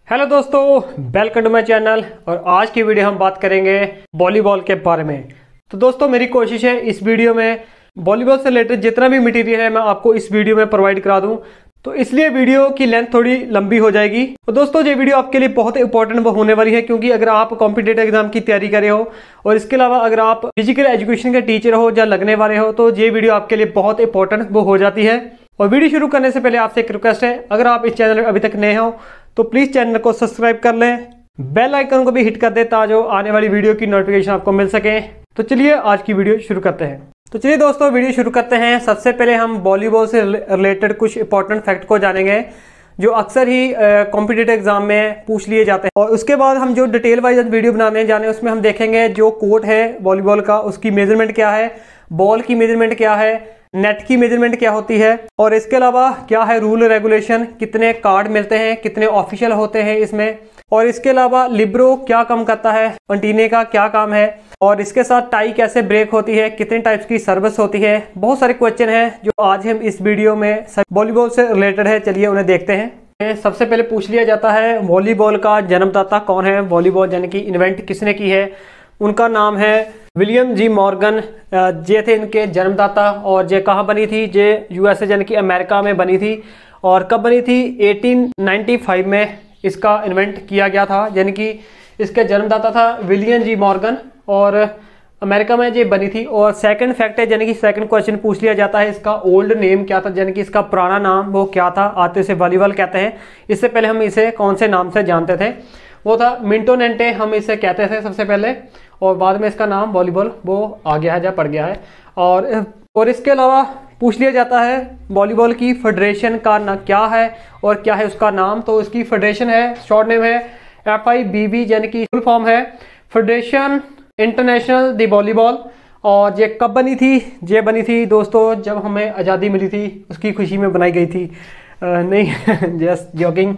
Hello दोस्तों, welcome to my channel. और आज की वीडियो हम बात करेंगे वॉलीबॉल के बारे में। तो दोस्तों मेरी कोशिश है इस वीडियो में वॉलीबॉल से रिलेटेड जितना भी मटेरियल है मैं आपको इस वीडियो में प्रोवाइड करा दूं, तो इसलिए वीडियो की लेंथ थोड़ी लंबी हो जाएगी। तो दोस्तों ये वीडियो आपके लिए बहुत इंपॉर्टेंट होने वाली है, क्योंकि अगर आप कॉम्पिटिटिव एग्जाम की तैयारी कर रहे हो और इसके अलावा अगर आप फिजिकल एजुकेशन के टीचर हो या लगने वाले हो तो ये वीडियो आपके लिए बहुत इंपॉर्टेंट हो जाती है। और वीडियो शुरू करने से पहले आपसे एक रिक्वेस्ट है, अगर आप इस चैनल में अभी तक नए हो तो प्लीज़ चैनल को सब्सक्राइब कर लें, बेल आइकन को भी हिट कर दें ताकि आने वाली वीडियो की नोटिफिकेशन आपको मिल सके। तो चलिए आज की वीडियो शुरू करते हैं। तो चलिए दोस्तों वीडियो शुरू करते हैं। सबसे पहले हम वॉलीबॉल से रिलेटेड कुछ इंपॉर्टेंट फैक्ट को जानेंगे जो अक्सर ही कॉम्पिटिटिव एग्जाम में पूछ लिए जाते हैं। और उसके बाद हम जो डिटेल वाइज वीडियो बनाने जाने उसमें हम देखेंगे जो कोर्ट है वॉलीबॉल का उसकी मेजरमेंट क्या है, बॉल की मेजरमेंट क्या है, नेट की मेजरमेंट क्या होती है, और इसके अलावा क्या है रूल रेगुलेशन, कितने कार्ड मिलते हैं, कितने ऑफिशियल होते हैं इसमें, और इसके अलावा लिब्रो क्या काम करता है, अंटीने का क्या काम है, और इसके साथ टाई कैसे ब्रेक होती है, कितने टाइप्स की सर्विस होती है। बहुत सारे क्वेश्चन हैं जो आज हम इस वीडियो में वॉलीबॉल से रिलेटेड है, चलिए उन्हें देखते हैं। सबसे पहले पूछ लिया जाता है वॉलीबॉल का जन्मदाता कौन है, वॉलीबॉल यानी कि इन्वेंट किसने की है। उनका नाम है विलियम जी मॉर्गन। ये थे इनके जन्मदाता। और ये कहाँ बनी थी, ये यूएसए यानी कि अमेरिका में बनी थी। और कब बनी थी, 1895 में इसका इन्वेंट किया गया था, यानी कि इसके जन्मदाता था विलियम जी मॉर्गन और अमेरिका में ये बनी थी। और सेकंड फैक्ट है, यानी कि सेकंड क्वेश्चन पूछ लिया जाता है इसका ओल्ड नेम क्या था, यानी कि इसका पुराना नाम वो क्या था। आते से वॉलीबॉल कहते हैं, इससे पहले हम इसे कौन से नाम से जानते थे, वो था मिंटो नेंटे हम इसे कहते थे सबसे पहले, और बाद में इसका नाम वॉलीबॉल वो आ गया है या पड़ गया है। और इसके अलावा पूछ लिया जाता है वॉलीबॉल की फेडरेशन का ना क्या है और क्या है उसका नाम। तो इसकी फेडरेशन है, शॉर्ट नेम है FIBB, यानी कि फुल फॉर्म है फेडरेशन इंटरनेशनल द वॉलीबॉल। और ये कब बनी थी, ये बनी थी दोस्तों जब हमें आज़ादी मिली थी, उसकी खुशी में बनाई गई थी। नहीं जस्ट जॉकिंग।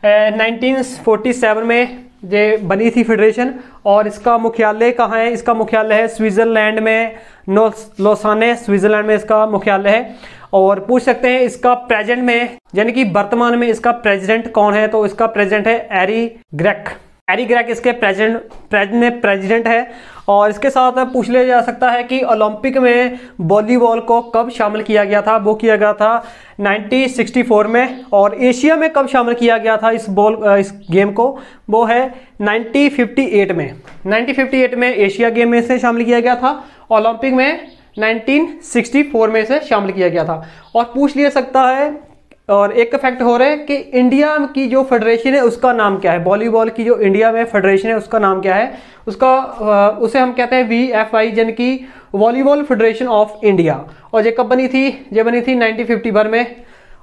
1947 में ये बनी थी फेडरेशन। और इसका मुख्यालय कहाँ है, इसका मुख्यालय है स्विट्जरलैंड में, लोसाने स्विट्जरलैंड में इसका मुख्यालय है। और पूछ सकते हैं इसका प्रेजेंट में यानी कि वर्तमान में इसका प्रेसिडेंट कौन है, तो इसका प्रेसिडेंट है एरी ग्रेक इसके प्रेसिडेंट है। और इसके साथ पूछ लिया जा सकता है कि ओलंपिक में वॉलीबॉल को कब शामिल किया गया था, वो किया गया था 1964 में। और एशिया में कब शामिल किया गया था इस गेम को, वो है 1958 में। 1958 में एशिया गेम में से शामिल किया गया था, ओलंपिक में 1964 में से शामिल किया गया था। और पूछ लिया सकता है, और एक फैक्ट हो रहा है कि इंडिया की जो फेडरेशन है उसका नाम क्या है, वॉलीबॉल की जो इंडिया में फेडरेशन है उसका नाम क्या है, उसे हम कहते हैं VFI, यानी कि वॉलीबॉल फेडरेशन ऑफ इंडिया। और ये कब बनी थी, ये बनी थी 1951 में।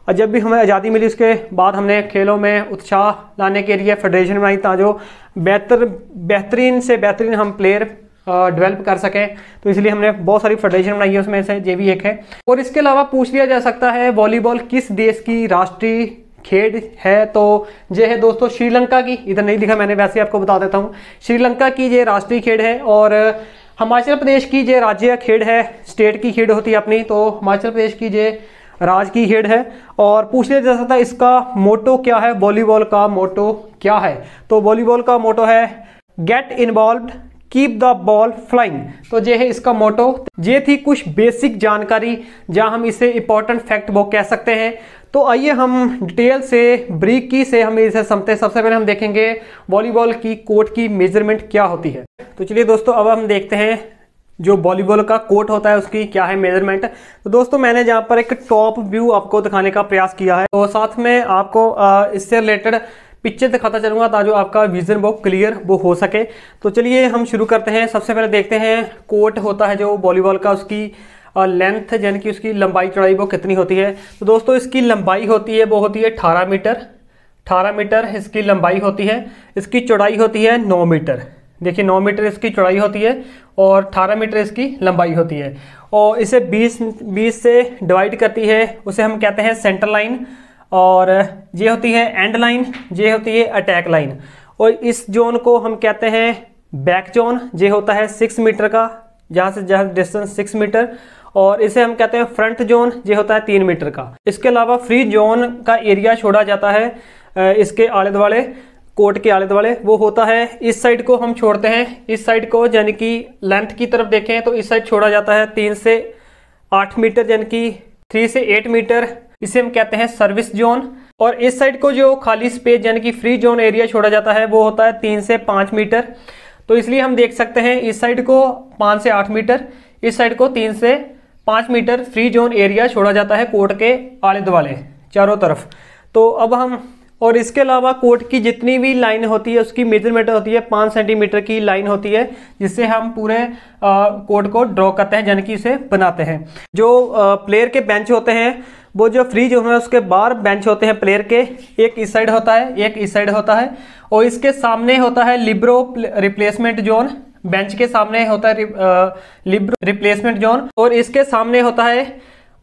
और जब भी हमें आज़ादी मिली उसके बाद हमने खेलों में उत्साह लाने के लिए फेडरेशन बनाई था, जो बेहतरीन से बेहतरीन हम प्लेयर डेवलप कर सकें, तो इसलिए हमने बहुत सारी फेडरेशन बनाई है, उसमें से ये भी एक है। और इसके अलावा पूछ लिया जा सकता है वॉलीबॉल किस देश की राष्ट्रीय खेल है, तो ये है दोस्तों श्रीलंका की। इधर नहीं लिखा मैंने, वैसे आपको बता देता हूँ, श्रीलंका की ये राष्ट्रीय खेल है। और हिमाचल प्रदेश की ये राज्य खेल है, स्टेट की खेल होती है अपनी, तो हिमाचल प्रदेश की ये राज्य की खेल है। और पूछ लिया जा सकता है इसका मोटो क्या है, वॉलीबॉल का मोटो क्या है, तो वॉलीबॉल का मोटो है get involved keep the ball flying. तो ये है इसका मोटो। ये थी कुछ बेसिक जानकारी जहां हम इसे इंपॉर्टेंट फैक्ट वो कह सकते हैं। तो आइए हम डिटेल से ब्रीकी से हम इसे समझते हैं। सबसे पहले हम देखेंगे वॉलीबॉल की कोर्ट की मेजरमेंट क्या होती है। तो चलिए दोस्तों अब हम देखते हैं जो वॉलीबॉल का कोर्ट होता है उसकी क्या है मेजरमेंट। तो दोस्तों मैंने जहाँ पर एक टॉप व्यू आपको दिखाने का प्रयास किया है, तो साथ में आपको इससे रिलेटेड पिक्चर दिखाता चलूंगा ताकि आपका विजन वो क्लियर वो हो सके। तो चलिए हम शुरू करते हैं। सबसे पहले देखते हैं कोर्ट होता है जो वॉलीबॉल का, उसकी लेंथ यानी कि उसकी लंबाई चौड़ाई वो कितनी होती है। तो दोस्तों इसकी लंबाई होती है वो होती है 18 मीटर। 18 मीटर इसकी लंबाई होती है। इसकी चौड़ाई होती है 9 मीटर। देखिए 9 मीटर इसकी चौड़ाई होती है और 18 मीटर इसकी लंबाई होती है। और इसे 20 से डिवाइड करती है, उसे हम कहते हैं सेंटर लाइन। और ये होती है एंड लाइन, ये होती है अटैक लाइन। और इस जोन को हम कहते हैं बैक जोन। ये होता है 6 मीटर का, जहाँ से जहाँ डिस्टेंस 6 मीटर। और इसे हम कहते हैं फ्रंट जोन, ये होता है 3 मीटर का। इसके अलावा फ्री जोन का एरिया छोड़ा जाता है इसके आले दुआले कोट के आले दुआले वो होता है, इस साइड को हम छोड़ते हैं, इस साइड को यानी कि लेंथ की तरफ देखें तो इस साइड छोड़ा जाता है 3 से 8 मीटर यानी कि 3 से 8 मीटर, इसे हम कहते हैं सर्विस जोन। और इस साइड को जो खाली स्पेस यानी कि फ्री जोन एरिया छोड़ा जाता है वो होता है 3 से 5 मीटर। तो इसलिए हम देख सकते हैं इस साइड को 5 से 8 मीटर, इस साइड को 3 से 5 मीटर फ्री जोन एरिया छोड़ा जाता है कोर्ट के आले दुआले चारों तरफ। तो अब हम, और इसके अलावा कोर्ट की जितनी भी लाइन होती है उसकी मेजरमेंट होती है 5 सेंटीमीटर की लाइन होती है, जिससे हम पूरे कोर्ट को ड्रॉ करते हैं यानी कि इसे बनाते हैं। जो प्लेयर के बेंच होते हैं वो जो फ्री जोन है उसके बाहर बेंच होते हैं प्लेयर के, एक इस साइड होता है एक इस साइड होता है, और इसके सामने होता है लिब्रो रिप्लेसमेंट जोन, बेंच के सामने होता है लिब्रो रिप्लेसमेंट जोन, और इसके सामने होता है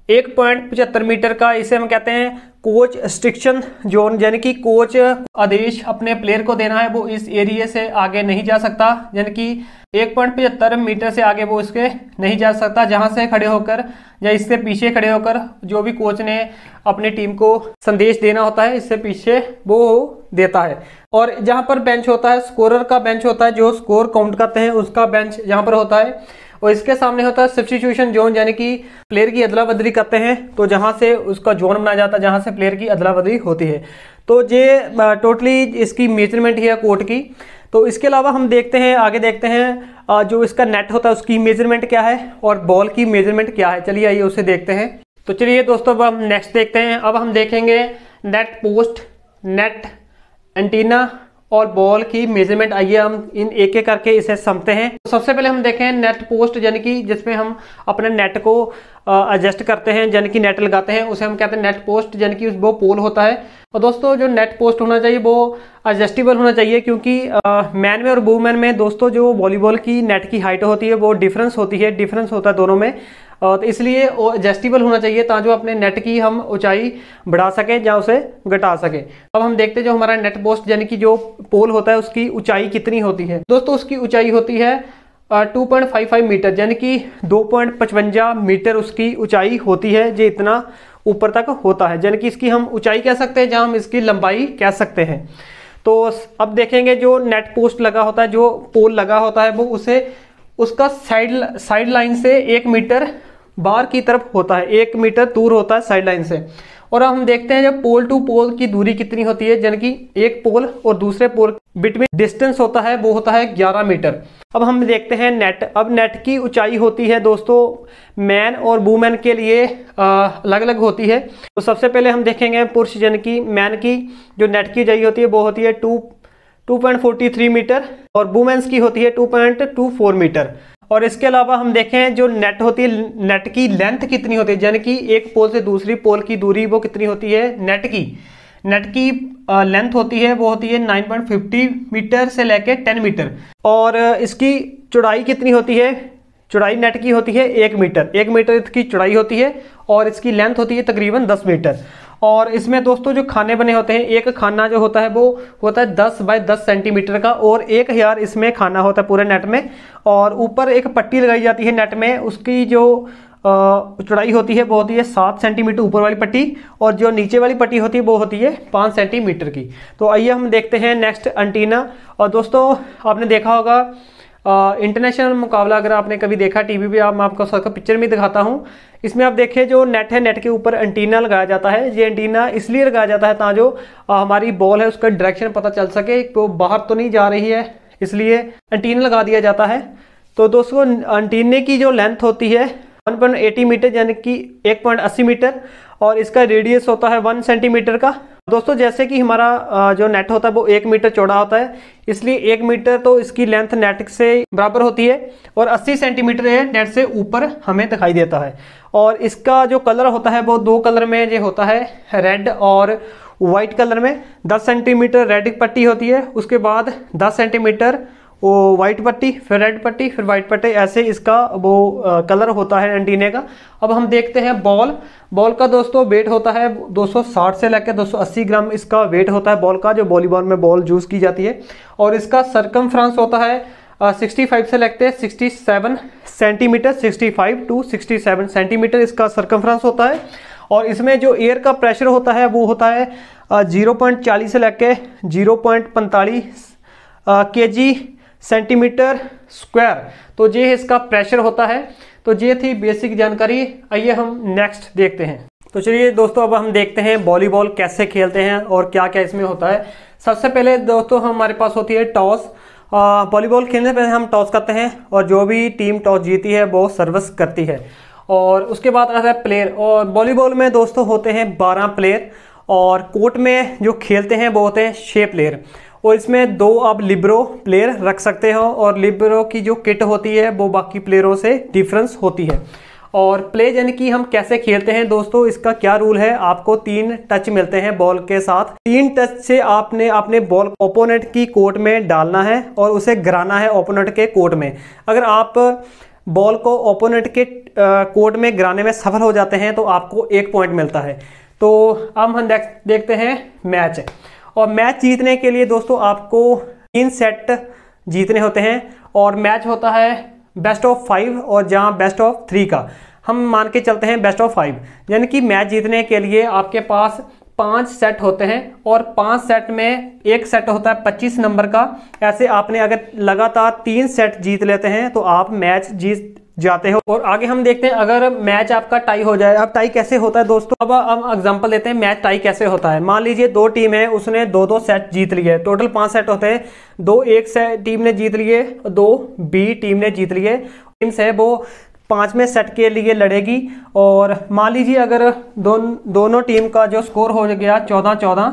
1.75 मीटर का, इसे हम कहते हैं कोच स्ट्रिक्शन जोन, यानी कि कोच आदेश अपने प्लेयर को देना है वो इस एरिया से आगे नहीं जा सकता, यानी कि 1.75 मीटर से आगे वो इसके नहीं जा सकता, जहां से खड़े होकर या इससे पीछे खड़े होकर जो भी कोच ने अपनी टीम को संदेश देना होता है इससे पीछे वो देता है। और जहां पर बेंच होता है स्कोरर का बेंच होता है, जो स्कोर काउंट करते हैं उसका बेंच यहाँ पर होता है, और इसके सामने होता है सब्स्टिट्यूशन जोन, यानी कि प्लेयर की अदला बदली करते हैं तो जहां से उसका जोन बनाया जाता है जहां से प्लेयर की अदला बदली होती है। तो ये टोटली इसकी मेजरमेंट है कोर्ट की। तो इसके अलावा हम देखते हैं, आगे देखते हैं जो इसका नेट होता है उसकी मेजरमेंट क्या है और बॉल की मेजरमेंट क्या है। चलिए आइए उसे देखते हैं। तो चलिए दोस्तों अब हम नेक्स्ट देखते हैं। अब हम देखेंगे नेट पोस्ट, नेट एंटीना और बॉल की मेजरमेंट। आइए हम इन एक एक करके इसे समझते हैं। तो सबसे पहले हम देखें नेट पोस्ट, यानी कि जिसमें हम अपने नेट को एडजस्ट करते हैं यानी कि नेट लगाते हैं, उसे हम कहते हैं नेट पोस्ट, यानी कि वो पोल होता है। और दोस्तों जो नेट पोस्ट होना चाहिए वो एडजस्टेबल होना चाहिए, क्योंकि मैन में और वुमेन में दोस्तों जो वॉलीबॉल की नेट की हाइट होती है वो डिफरेंस होती है, डिफरेंस होता है दोनों में, तो इसलिए वो एडजस्टेबल होना चाहिए ताकि अपने नेट की हम ऊंचाई बढ़ा सकें या उसे घटा सकें। अब हम देखते हैं जो हमारा नेट पोस्ट यानी कि जो पोल होता है उसकी ऊंचाई कितनी होती है। दोस्तों उसकी ऊंचाई होती है 2.55 मीटर, यानी कि 2.55 मीटर उसकी ऊंचाई होती है, जो इतना ऊपर तक होता है, यानी कि इसकी हम ऊंचाई कह सकते हैं, जहां हम इसकी लंबाई कह सकते हैं। तो अब देखेंगे जो नेट पोस्ट लगा होता है, जो पोल लगा होता है वो उसे उसका साइड लाइन से 1 मीटर बाहर की तरफ होता है, 1 मीटर दूर होता है साइड लाइन से। और अब हम देखते हैं जब पोल टू पोल की दूरी कितनी होती है, यानी कि एक पोल और दूसरे पोल बिटवीन डिस्टेंस होता है वो होता है 11 मीटर। अब हम देखते हैं नेट। अब नेट की ऊंचाई होती है दोस्तों मैन और वुमेन के लिए अलग अलग होती है। तो सबसे पहले हम देखेंगे पुरुष यानी कि मैन की जो नेट की ऊंचाई होती है वो होती है 2.43 मीटर और वुमेन्स की होती है 2.24 मीटर। और इसके अलावा हम देखें जो नेट होती है, नेट की लेंथ कितनी होती है, यानी कि एक पोल से दूसरी पोल की दूरी वो कितनी होती है, नेट की लेंथ होती है वो होती है 9.50 मीटर से लेके 10 मीटर। और इसकी चौड़ाई कितनी होती है, चौड़ाई नेट की होती है 1 मीटर, 1 मीटर इसकी चौड़ाई होती है और इसकी लेंथ होती है तकरीबन 10 मीटर। और इसमें दोस्तों जो खाने बने होते हैं, एक खाना जो होता है वो होता है 10 बाय 10 सेंटीमीटर का और 1000 इसमें खाना होता है पूरे नेट में। और ऊपर एक पट्टी लगाई जाती है नेट में, उसकी जो चौड़ाई होती है वो होती है 7 सेंटीमीटर ऊपर वाली पट्टी, और जो नीचे वाली पट्टी होती है वो होती है 5 सेंटीमीटर की। तो आइए हम देखते हैं नेक्स्ट एंटीना। और दोस्तों आपने देखा होगा इंटरनेशनल मुकाबला अगर आपने कभी देखा टीवी पे, मैं आपको सबका पिक्चर में दिखाता हूँ। इसमें आप देखिए जो नेट है, नेट के ऊपर एंटीना लगाया जाता है। ये एंटीना इसलिए लगाया जाता है ताकि जो हमारी बॉल है उसका डायरेक्शन पता चल सके, तो बाहर तो नहीं जा रही है, इसलिए एंटीना लगा दिया जाता है। तो दोस्तों एंटीने की जो लेंथ होती है 1.80 मीटर यानी कि 1.80 मीटर और इसका रेडियस होता है 1 सेंटीमीटर का। दोस्तों जैसे कि हमारा जो नेट होता है वो 1 मीटर चौड़ा होता है, इसलिए 1 मीटर तो इसकी लेंथ नेट से बराबर होती है और 80 सेंटीमीटर नेट से ऊपर हमें दिखाई देता है। और इसका जो कलर होता है वो 2 कलर में जो होता है, रेड और वाइट कलर में। 10 सेंटीमीटर रेड पट्टी होती है, उसके बाद 10 सेंटीमीटर वो वाइट पट्टी, फिर रेड पट्टी, फिर वाइट पट्टी, ऐसे इसका वो कलर होता है एंटीने का। अब हम देखते हैं बॉल का दोस्तों वेट होता है 260 से लेकर 280 ग्राम इसका वेट होता है बॉल का, जो वॉलीबॉल में बॉल यूज की जाती है। और इसका सरकमफ्रेंस होता है 65 से लेकर 67 सेंटीमीटर, 65 to 67 सेंटीमीटर इसका सरकमफ्रेंस होता है। और इसमें जो एयर का प्रेशर होता है वो होता है 0.40 से लेके 0.45 kg सेंटीमीटर स्क्वायर। तो ये इसका प्रेशर होता है। तो ये थी बेसिक जानकारी। आइए हम नेक्स्ट देखते हैं। तो चलिए दोस्तों, अब हम देखते हैं वॉलीबॉल कैसे खेलते हैं और क्या क्या इसमें होता है। सबसे पहले दोस्तों हमारे पास होती है टॉस। वॉलीबॉल खेलने से पहले हम टॉस करते हैं और जो भी टीम टॉस जीती है वो सर्विस करती है। और उसके बाद आता है प्लेयर। और वॉलीबॉल में दोस्तों होते हैं 12 प्लेयर और कोर्ट में जो खेलते हैं वो होते हैं 6 प्लेयर। और इसमें 2 आप लिब्रो प्लेयर रख सकते हो और लिब्रो की जो किट होती है वो बाकी प्लेयरों से डिफरेंस होती है। और प्ले यानी कि हम कैसे खेलते हैं दोस्तों, इसका क्या रूल है, आपको 3 टच मिलते हैं बॉल के साथ। 3 टच से आपने अपने बॉल ओपोनेंट की कोर्ट में डालना है और उसे गिराना है ओपोनेंट के कोर्ट में। अगर आप बॉल को ओपोनेंट के कोर्ट में गिराने में सफल हो जाते हैं तो आपको 1 पॉइंट मिलता है। तो अब हम देखते हैं मैच। और मैच जीतने के लिए दोस्तों आपको 3 सेट जीतने होते हैं और मैच होता है बेस्ट ऑफ 5 और जहां बेस्ट ऑफ 3 का हम मान के चलते हैं बेस्ट ऑफ 5। यानी कि मैच जीतने के लिए आपके पास 5 सेट होते हैं और 5 सेट में एक सेट होता है 25 नंबर का। ऐसे आपने अगर लगातार 3 सेट जीत लेते हैं तो आप मैच जीत जाते हो। और आगे हम देखते हैं अगर मैच आपका टाई हो जाए। अब टाई कैसे होता है दोस्तों, अब हम एग्जांपल देते हैं मैच टाई कैसे होता है। मान लीजिए 2 टीम है, उसने 2-2 सेट जीत लिए, टोटल 5 सेट होते हैं। 2 एक टीम ने जीत लिए, 2 बी टीम ने जीत लिए। टीम्स है वो 5वें सेट के लिए लड़ेगी। और मान लीजिए अगर दोनों टीम का जो स्कोर हो गया 14-14,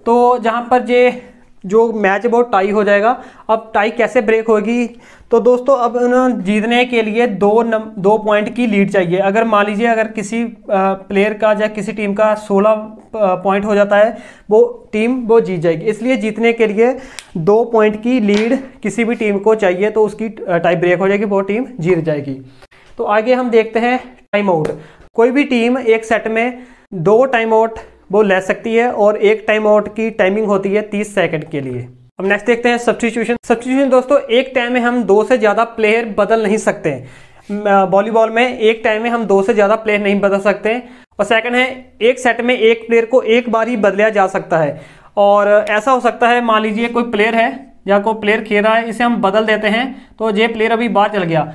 तो जहां पर जो मैच वो टाई हो जाएगा। अब टाई कैसे ब्रेक होगी, तो दोस्तों अब जीतने के लिए 2 पॉइंट की लीड चाहिए। अगर मान लीजिए अगर किसी प्लेयर का या किसी टीम का 16 पॉइंट हो जाता है, वो टीम वो जीत जाएगी। इसलिए जीतने के लिए 2 पॉइंट की लीड किसी भी टीम को चाहिए, तो उसकी टाई ब्रेक हो जाएगी, वो टीम जीत जाएगी। तो आगे हम देखते हैं टाइम आउट। कोई भी टीम एक सेट में 2 टाइम आउट वो ले सकती है और एक टाइम आउट की टाइमिंग होती है 30 सेकंड के लिए। अब नेक्स्ट देखते हैं सब्स्टिट्यूशन। सब्स्टिट्यूशन दोस्तों, एक टाइम में हम 2 से ज्यादा प्लेयर बदल नहीं सकते। वॉलीबॉल में एक टाइम में हम 2 से ज्यादा प्लेयर नहीं बदल सकते। और सेकंड है, एक सेट में एक प्लेयर को एक बार ही बदला जा सकता है। और ऐसा हो सकता है, मान लीजिए कोई प्लेयर है या कोई प्लेयर खेल रहा है, इसे हम बदल देते हैं तो ये प्लेयर अभी बाहर चल गया।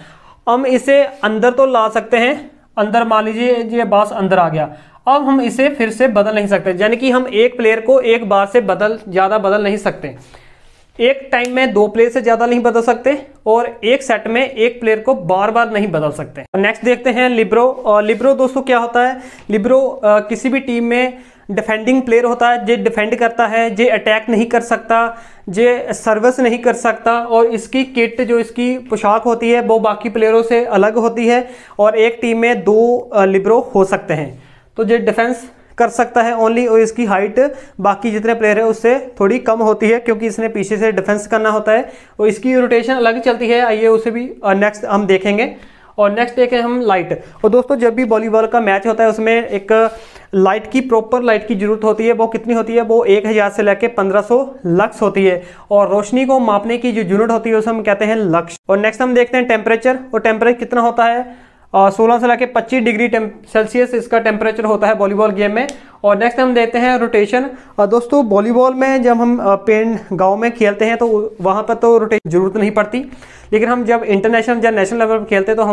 हम इसे अंदर तो ला सकते हैं, अंदर मान लीजिए ये बास अंदर आ गया। अब हम इसे फिर से बदल नहीं सकते, यानी कि हम एक प्लेयर को एक बार से ज्यादा बदल नहीं सकते। एक टाइम में 2 प्लेयर से ज्यादा नहीं बदल सकते और एक सेट में एक प्लेयर को बार बार नहीं बदल सकते। नेक्स्ट देखते हैं लिब्रो। और लिब्रो दोस्तों क्या होता है, लिब्रो किसी भी टीम में डिफेंडिंग प्लेयर होता है। जे डिफेंड करता है, जे अटैक नहीं कर सकता, जे सर्विस नहीं कर सकता। और इसकी किट जो इसकी पोशाक होती है वो बाकी प्लेयरों से अलग होती है। और एक टीम में 2 लिब्रो हो सकते हैं। तो जो डिफेंस कर सकता है ओनली, और इसकी हाइट बाकी जितने प्लेयर है उससे थोड़ी कम होती है क्योंकि इसने पीछे से डिफेंस करना होता है। और इसकी रोटेशन अलग चलती है, आइए उसे भी नेक्स्ट हम देखेंगे। और नेक्स्ट देखें हम लाइट। और दोस्तों जब भी वॉलीबॉल का मैच होता है उसमें एक लाइट की, प्रॉपर लाइट की जरूरत होती है। वो कितनी होती है, वो 1000 से लेकर 1500 लक्स होती है। और रोशनी को मापने की जो यूनिट होती है उसे हम कहते हैं लक्स। और नेक्स्ट हम देखते हैं टेम्परेचर। और टेम्परेचर कितना होता है, 16 से लेकर 25 डिग्री सेल्सियस इसका टेम्परेचर होता है वॉलीबॉल गेम में। और नेक्स्ट हम देखते हैं रोटेशन। दोस्तों वॉलीबॉल में जब हम पेन गांव में खेलते हैं तो वहां पर तो रोटेशन जरूरत नहीं पड़ती, लेकिन हम जब इंटरनेशनल या नेशनल लेवल पर खेलते हैं तो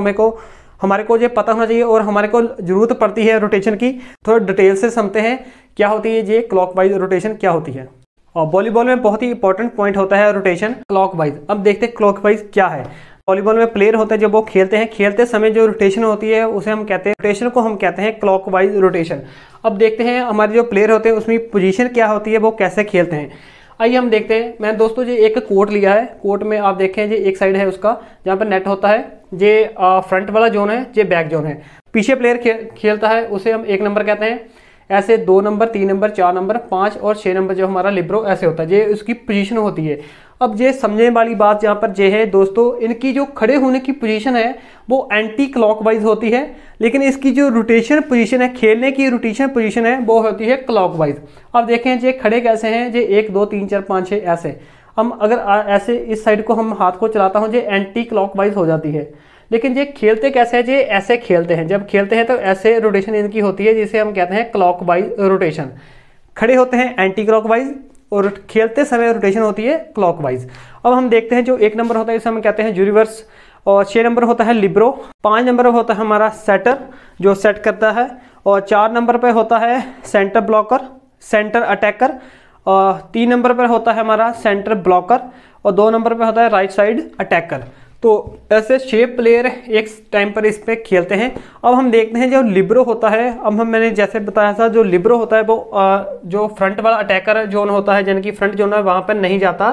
हमारे को ये पता होना चाहिए और हमारे को जरूरत पड़ती है रोटेशन की। थोड़ा डिटेल से समझते हैं क्या होती है ये क्लॉकवाइज रोटेशन क्या होती है। और वॉलीबॉल में बहुत ही इंपॉर्टेंट पॉइंट होता है रोटेशन क्लॉकवाइज। अब देखते हैं क्लॉकवाइज क्या है। वॉलीबॉल में प्लेयर होते हैं जब वो खेलते हैं, खेलते समय जो रोटेशन होती है उसे हम कहते हैं, रोटेशन को हम कहते हैं क्लॉकवाइज रोटेशन। अब देखते हैं हमारे जो प्लेयर होते हैं उसमें पोजीशन क्या होती है, वो कैसे खेलते हैं। आइए हम देखते हैं। मैंने दोस्तों जी एक कोर्ट लिया है। कोर्ट में आप देखें जी एक साइड है उसका जहाँ पर नेट होता है, ये फ्रंट वाला जोन है, ये बैक जोन है। पीछे प्लेयर खेलता है उसे हम 1 नंबर कहते हैं। ऐसे 2 नंबर, 3 नंबर, 4 नंबर, 5 और 6 नंबर जो हमारा लिब्रो ऐसे होता है, ये उसकी पोजीशन होती है। अब ये समझने वाली बात यहाँ पर ये है दोस्तों, इनकी जो खड़े होने की पोजीशन है वो एंटी क्लॉकवाइज होती है, लेकिन इसकी जो रोटेशन पोजीशन है, खेलने की रोटेशन पोजीशन है, वो होती है क्लॉकवाइज। अब देखें ये खड़े कैसे हैं, ये 1 2 3 4 5 6 ऐसे। हम अगर ऐसे इस साइड को हम हाथ को चलाता हूँ, ये एंटी क्लॉकवाइज हो जाती है। लेकिन ये खेलते कैसे हैं, ये ऐसे खेलते हैं, जब खेलते हैं तो ऐसे रोटेशन इनकी होती है जिसे हम कहते हैं क्लॉकवाइज रोटेशन। खड़े होते हैं एंटी क्लॉकवाइज और खेलते समय रोटेशन होती है क्लॉकवाइज। अब हम देखते हैं जो 1 नंबर होता है इसे हम कहते हैं यूनिवर्स, और 6 नंबर होता है लिब्रो, 5 नंबर होता है हमारा सेटर जो सेट करता है, और 4 नंबर पे होता है सेंटर ब्लॉकर, सेंटर अटैकर, और 3 नंबर पर होता है हमारा सेंटर ब्लॉकर, और 2 नंबर पे होता है राइट साइड अटैकर। तो ऐसे 6 प्लेयर एक टाइम पर इस पे खेलते हैं। अब हम देखते हैं जो लिब्रो होता है, अब मैंने जैसे बताया था जो लिब्रो होता है वो जो फ्रंट वाला अटैकर जोन होता है, जिनकी फ्रंट जोन है वहाँ पर नहीं जाता,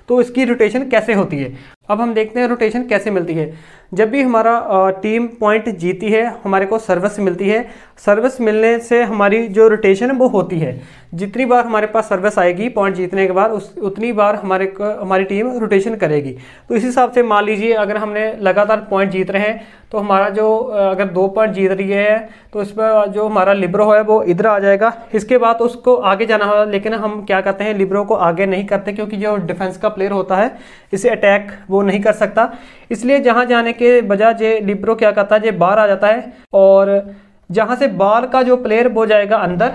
तो इसकी रोटेशन कैसे होती है। अब हम देखते हैं रोटेशन कैसे मिलती है। जब भी हमारा टीम पॉइंट जीती है हमारे को सर्विस मिलती है, सर्विस मिलने से हमारी जो रोटेशन वो होती है, जितनी बार हमारे पास सर्विस आएगी पॉइंट जीतने के बाद उतनी बार हमारी टीम रोटेशन करेगी। तो इस हिसाब से मान लीजिए अगर हमने लगातार पॉइंट जीत रहे हैं तो हमारा जो अगर 2 पॉइंट जीत रही है तो इस पर जो हमारा लिब्रो है वो इधर आ जाएगा, इसके बाद उसको आगे जाना होगा। लेकिन हम क्या करते हैं, लिब्रो को आगे नहीं करते क्योंकि जो डिफेंस का प्लेयर होता है इसे अटैक वो नहीं कर सकता, इसलिए जहां जाने के बजाय जे लिब्रो क्या करता है, जे बाहर आ जाता है, और जहां से बाहर का जो प्लेयर वो जाएगा अंदर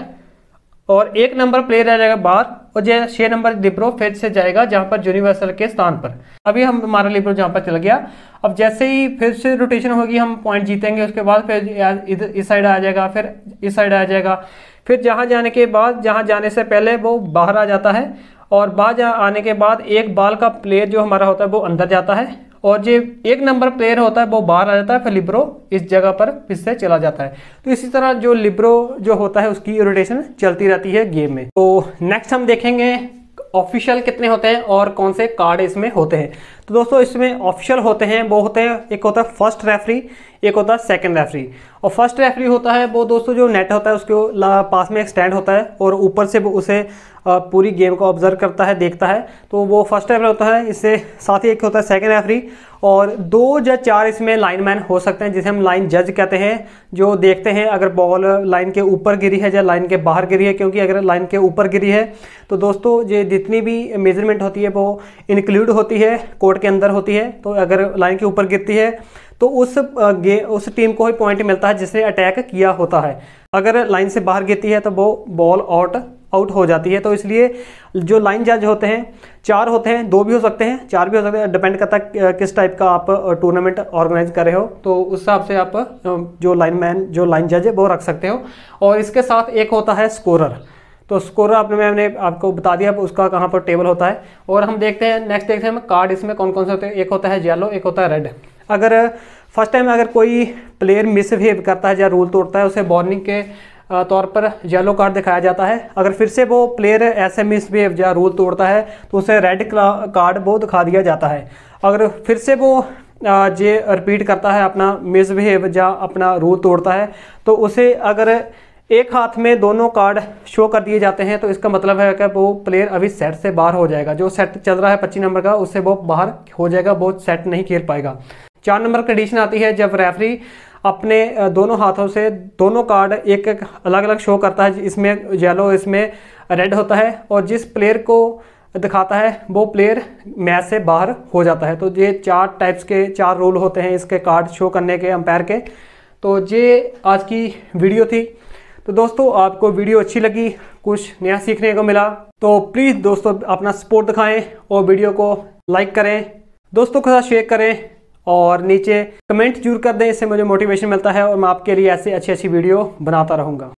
और 1 नंबर प्लेयर आ जाएगा बाहर, और जो 6 नंबर लिब्रो फिर से जाएगा जहां पर यूनिवर्सल के स्थान पर। अभी हम हमारा लिब्रो जहां पर चला गया, अब जैसे ही फिर से रोटेशन होगी हम पॉइंट जीतेंगे, उसके बाद फिर इधर इस साइड आ जाएगा, फिर इस साइड आ जाएगा, फिर जहां जाने के बाद जहां जाने से पहले वो बाहर आ जाता है, और बाहर आने के बाद एक बाल का प्लेयर जो हमारा होता है वो अंदर जाता है, और जो 1 नंबर प्लेयर होता है वो बाहर आ जाता है, फिर लिब्रो इस जगह पर फिर से चला जाता है। तो इसी तरह जो लिब्रो जो होता है उसकी रोटेशन चलती रहती है गेम में। तो नेक्स्ट हम देखेंगे ऑफिशियल कितने होते हैं और कौन से कार्ड इसमें होते हैं। तो दोस्तों इसमें ऑफिशियल होते हैं वो होते हैं, एक होता है फर्स्ट रेफरी, एक होता है सेकंड रेफरी। और फर्स्ट रेफरी होता है वो दोस्तों जो नेट होता है उसके पास में एक स्टैंड होता है और ऊपर से वो उसे पूरी गेम को ऑब्जर्व करता है, देखता है, तो वो फर्स्ट रेफरी होता है। इससे साथ ही एक होता है सेकंड रेफरी, और 2 या 4 इसमें लाइनमैन हो सकते हैं जिसे हम लाइन जज कहते हैं, जो देखते हैं अगर बॉल लाइन के ऊपर गिरी है या लाइन के बाहर गिरी है, क्योंकि अगर लाइन के ऊपर गिरी है तो दोस्तों ये जितनी भी मेजरमेंट होती है वो इंक्लूड होती है, कोर्ट के अंदर होती है। तो अगर लाइन के ऊपर गिरती है तो उस टीम को ही पॉइंट मिलता है जिसने अटैक किया होता है। अगर लाइन से बाहर गिरती है तो वो बॉल आउट हो जाती है। तो इसलिए जो लाइन जज होते हैं 4 होते हैं, 2 भी हो सकते हैं, 4 भी हो सकते हैं, डिपेंड करता है किस टाइप का आप टूर्नामेंट ऑर्गेनाइज कर रहे हो, तो उस हिसाब से आप जो लाइन जज है वो रख सकते हो। और इसके साथ एक होता है स्कोरर। तो स्कोरर मैंने आपको बता दिया उसका कहाँ पर टेबल होता है। और हम देखते हैं नेक्स्ट देखते हैं कार्ड इसमें कौन कौन से होते हैं। एक होता है येलो, एक होता है रेड। अगर फर्स्ट टाइम अगर कोई प्लेयर मिसबिहेव करता है या रूल तोड़ता है उसे वार्निंग के तौर पर येलो कार्ड दिखाया जाता है। अगर फिर से वो प्लेयर ऐसे मिसबिहेव या रूल तोड़ता है तो उसे रेड कार्ड वो दिखा दिया जाता है। अगर फिर से वो जे रिपीट करता है अपना मिसबिहेव या अपना रूल तोड़ता है तो उसे अगर एक हाथ में दोनों कार्ड शो कर दिए जाते हैं तो इसका मतलब है कि वो प्लेयर अभी सेट से बाहर हो जाएगा। जो सेट चल रहा है 25 नंबर का उससे वो बाहर हो जाएगा, वो सेट नहीं खेल पाएगा। 4 नंबर कंडीशन आती है जब रेफरी अपने दोनों हाथों से दोनों कार्ड एक एक अलग अलग शो करता है, इसमें येलो इसमें रेड होता है, और जिस प्लेयर को दिखाता है वो प्लेयर मैच से बाहर हो जाता है। तो ये 4 टाइप्स के 4 रूल होते हैं इसके कार्ड शो करने के अंपायर के। तो ये आज की वीडियो थी। तो दोस्तों आपको वीडियो अच्छी लगी, कुछ नया सीखने को मिला तो प्लीज़ दोस्तों अपना सपोर्ट दिखाएं और वीडियो को लाइक करें, दोस्तों के साथ शेयर करें और नीचे कमेंट जरूर कर दें, इससे मुझे मोटिवेशन मिलता है और मैं आपके लिए ऐसे अच्छी वीडियो बनाता रहूँगा।